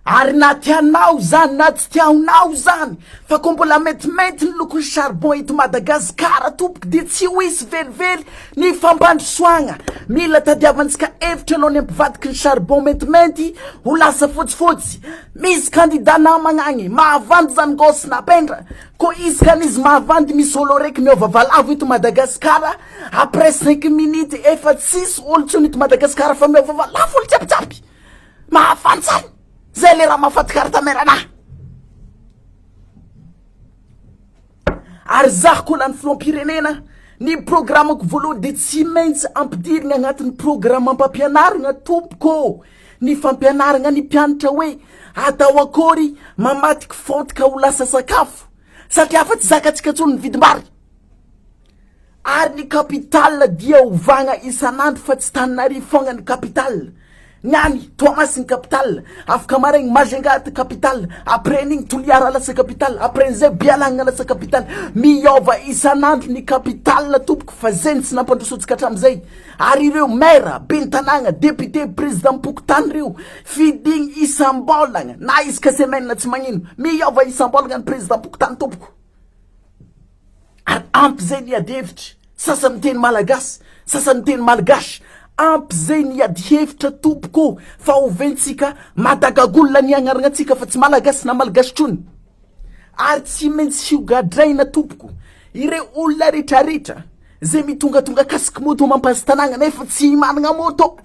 Ary na tianao zany na tsy tianao zany fa ko mbola metimety ny lokony charbon eto Madagasikara tompoky dia tsy ho isy velively ny fambandrosoagna mila tadiavantsika hevitra aloha ny ampivadiky ny charbon metimety ho lasa fotsifotsy. Misy candidat namagna agny mahavandy zany gosy napendra ko izy ka n'izy mahavandy misy olo raiky miova valavo eto Madagasikara après 5 minutes efa tsisy olo tsony eto Madagasikara fa miova valavo olo tsiapitsiapy mahavandy zany. Zay le raha mahafaty karata merana. Ary zaho ko lany filoham-pirenena ny programako voalohany dia tsy maintsy ampidirina agnatin'ny programa ampampianarana tompoko ny fampianarana ny mpianatra hoe atao akory mamatiky fontika ho lasa sakafo satria afa tsy zakatsika tsony ny vidim-bary. Ary ny kapitale dia ovagna isan'andro fa tsy Tananarivo fogna ny kapitale. Nyani Toamasiny capitale afaka maraigny Majunga capitale après nigny Toliara lasa capitale après zay Bialagna lasa capitale miova isan'andro ny capitale tompoko fa zeny tsy nampandrosotsika hatramizay. Ary ireo maire ben'ny tanàgna député président mpokotany reo fidigny isam-bolagna na izy ka semaine tsy magnino miova isam-bolagna ny président mpokotany tompoko. Ary ampy zay ny adevitra sasany teny malagasy sasany teny malgasy ampy zay ny ady hevitra tompoko fa oventsika madagagolona ny agnaranatsika fa tsy malagasy na malagasy trony. Ary tsy maintsy hiogadraina tompoko ireo olona rehetrarehetra zay mitongatonga kasiky moto mampazy tanàgna nefa tsy managna moto.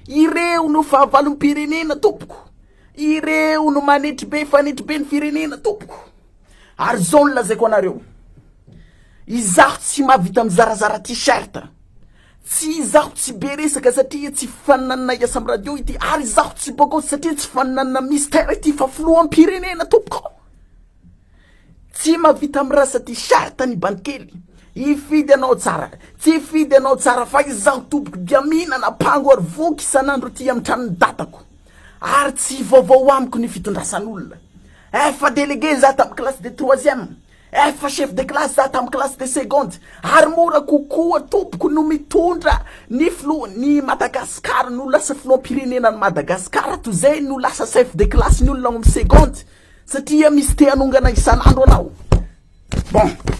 Ireo no fahavalom-pirenena tompoko, ireo no manetry be fanetry be ny firenena tompoko. Ary zao no lazaiko anareo, izaho tsy mahavita mizarazara t-shirt, tsy izaho tsy be resaka satria tsy fananana iasa amin'ny radio ity, ary izaho tsy boko satria tsy fananana mystère ity fa filoham-pirenena tompoko. Tsy mahavita mirasa t-shirt ny banikely, ifidy anao tsara, tsy ifidy anao tsara fa izaho tompoko dia mihinana pango ary voky isan'andro ty amin'ny tranon'ny datako. Ary tsy vaovao amiko ny fitondrasan'olona. Efa délégué za tamin'ny classe de 3e, efa chef de classe za tamin'ny classe de seconde. Ary mora kokoa tompoko no mitondra ny ny Madagasikara no lasa filoham-pirenena ny Madagasikara to zay no lasa chef de classe ny olona amin'ny seconde satria misy te hanongana isan'andro anao. Bon.